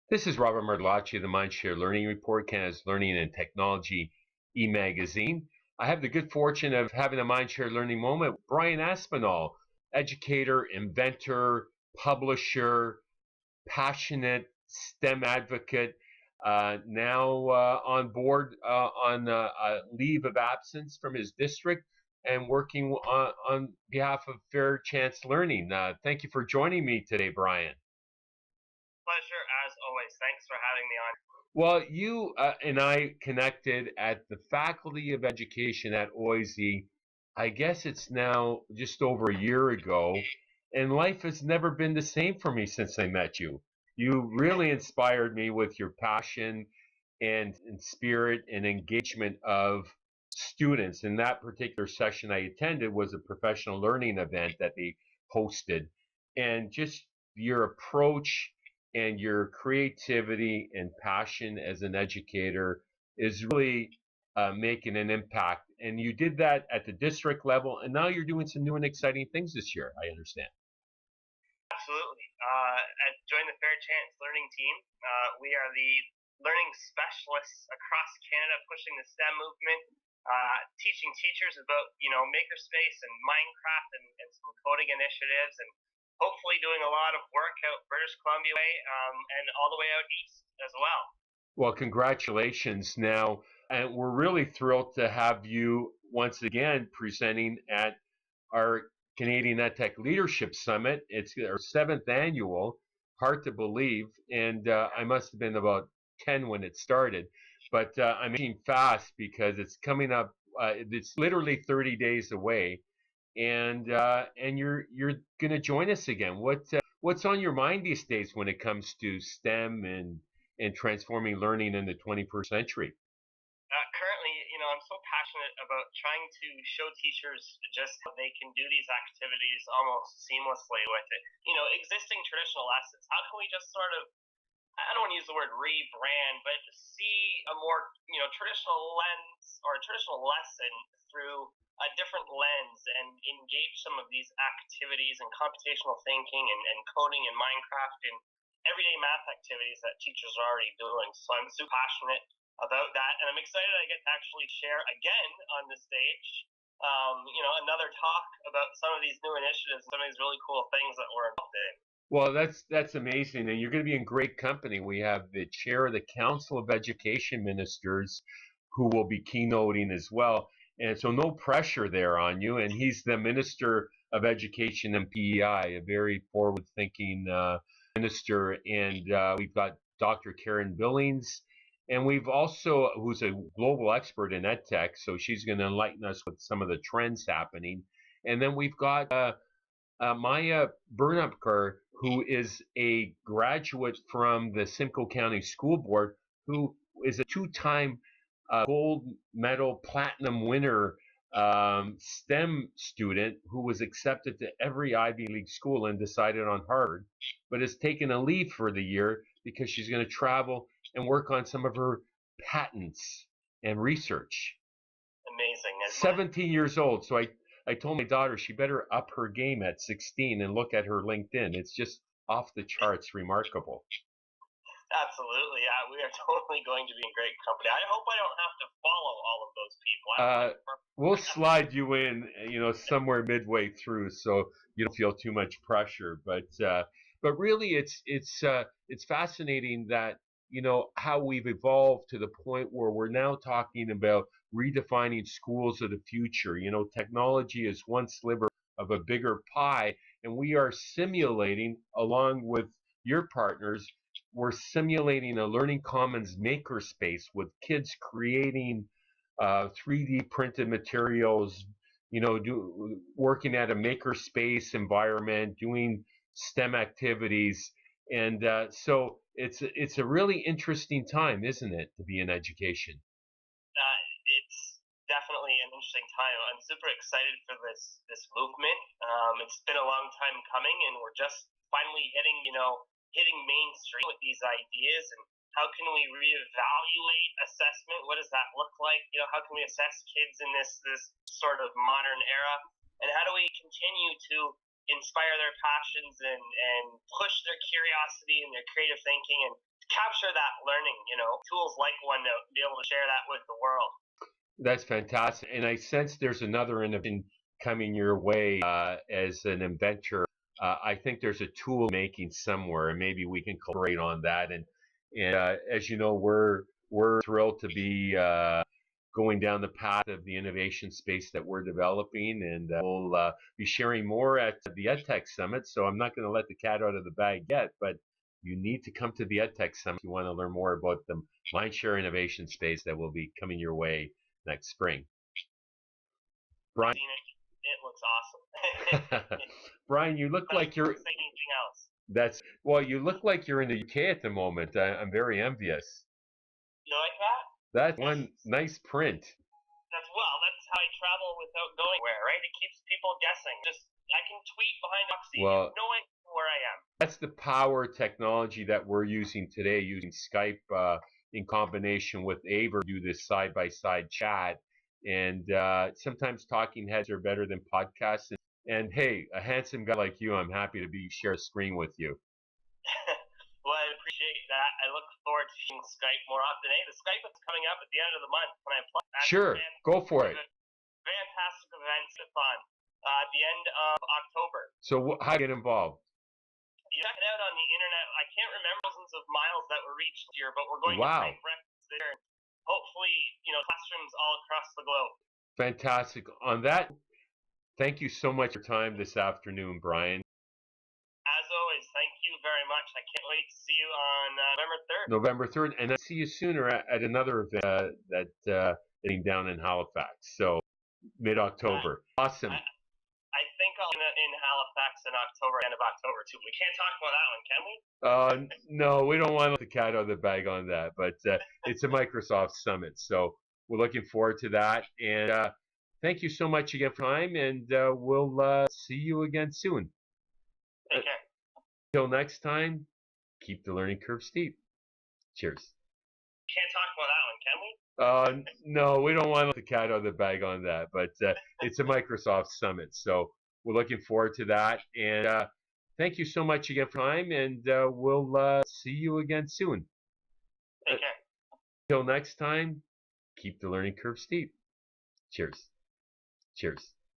This is Robert Mardlacci of the Mindshare Learning Report, Canada's Learning and Technology e-magazine. I have the good fortune of having a Mindshare Learning moment with Brian Aspinall, educator, inventor, publisher, passionate STEM advocate, now on board on a leave of absence from his district and working on behalf of Fair Chance Learning. Thank you for joining me today, Brian. Pleasure as always. Thanks for having me on. Well, you and I connected at the Faculty of Education at OISE. I guess it's now just over a year ago, and life has never been the same for me since I met you. You really inspired me with your passion and spirit and engagement of students. And that particular session I attended was a professional learning event that they hosted, and just your approach and your creativity and passion as an educator is really making an impact. And you did that at the district level, and now you're doing some new and exciting things this year, I understand. Absolutely. I joined the Fair Chance Learning team. We are the learning specialists across Canada pushing the STEM movement, teaching teachers about, makerspace and Minecraft and some coding initiatives, and hopefully doing a lot of work out British Columbia way and all the way out east as well. Well, congratulations. Now, and we're really thrilled to have you once again presenting at our Canadian EdTech Leadership Summit. It's our 7th annual, hard to believe, and I must have been about 10 when it started. But I'm making fast because it's coming up. It's literally 30 days away, and you're going to join us again. What's on your mind these days when it comes to STEM and transforming learning in the 21st century? Currently, I'm so passionate about trying to show teachers just how they can do these activities almost seamlessly with it. Existing traditional lessons. How can we just sort of, I don't want to use the word rebrand, but see a more, traditional lens or a traditional lesson through a different lens and engage some of these activities and computational thinking and coding and Minecraft and everyday math activities that teachers are already doing. So I'm super passionate about that, and I'm excited I get to actually share again on the stage, another talk about some of these new initiatives, some of these really cool things that we're involved in. Well, that's amazing, and you're going to be in great company. We have the chair of the Council of Education Ministers, who will be keynoting as well, and so no pressure there on you. And he's the Minister of Education and PEI, a very forward-thinking minister. And we've got Dr. Karen Billings. And we've also, who's a global expert in EdTech, so she's going to enlighten us with some of the trends happening. And then we've got Maya Bernapkar, who is a graduate from the Simcoe County School Board, who is a two-time gold medal platinum winner STEM student who was accepted to every Ivy League school and decided on Harvard, but has taken a leave for the year because she's going to travel and work on some of her patents and research. Amazing. 17 years old. So I told my daughter she better up her game at 16 and look at her LinkedIn. It's just off the charts remarkable. Absolutely. Yeah, we are totally going to be in great company. I hope I don't have to follow all of those people. We'll slide you in, somewhere midway through, so you don't feel too much pressure. But really, it's fascinating that how we've evolved to the point where we're now talking about redefining schools of the future. Technology is one sliver of a bigger pie, and we are simulating, along with your partners, we're simulating a learning commons makerspace with kids creating 3D printed materials, working at a makerspace environment, doing STEM activities. And so it's a really interesting time, isn't it, to be in education? It's definitely an interesting time. I'm super excited for this movement. It's been a long time coming, and we're just finally hitting mainstream with these ideas. And how can we reevaluate assessment? What does that look like? How can we assess kids in this sort of modern era? And how do we continue to inspire their passions and push their curiosity and their creative thinking and capture that learning, tools like OneNote, be able to share that with the world. That's fantastic. And I sense there's another innovation coming your way as an inventor. I think there's a tool making somewhere, and maybe we can collaborate on that. And as you know, we're thrilled to be going down the path of the innovation space that we're developing, and we'll be sharing more at the EdTech Summit. So I'm not going to let the cat out of the bag yet, but you need to come to the EdTech Summit if you want to learn more about the mindshare innovation space that will be coming your way next spring. Brian, it looks awesome. Brian, you look like you're. Anything else? You look like you're in the UK at the moment. I'm very envious. You like that? That's one nice print. That's how I travel without going where, right? It keeps people guessing. I can tweet behind Oxy. Well, you have no idea where I am. That's the power technology that we're using today, using Skype in combination with Aver to do this side-by-side chat. And sometimes talking heads are better than podcasts. And hey, a handsome guy like you, I'm happy to share a screen with you. Well, I appreciate that. I look forward to seeing Skype more often. Hey, the Skype is coming up at the end of the month when I plug. Sure, go for it. Fantastic event, fun. At the end of October. So how do you get involved? You check it out on the internet. I can't remember thousands of miles that were reached here, but we're going to make breakfast there. Hopefully, classrooms all across the globe. Fantastic. On that, thank you so much for your time this afternoon, Brian. As always, thank you very much. I can't wait to see you on November 3rd. November 3rd, and I'll see you sooner at another event that's getting down in Halifax. So mid-October. Awesome. I think I'll be in Halifax in October, end of October too. We can't talk about that one, can we? No, we don't want to let the cat out of the bag on that. But it's a Microsoft Summit, so we're looking forward to that. And thank you so much again for time, and we'll see you again soon. Take care. Until next time, keep the learning curve steep. Cheers. We can't talk about that one, can we? No, we don't want to let the cat out of the bag on that, but it's a Microsoft Summit, so we're looking forward to that. And thank you so much again for time, and we'll see you again soon. Take care. Until next time, keep the learning curve steep. Cheers. Cheers.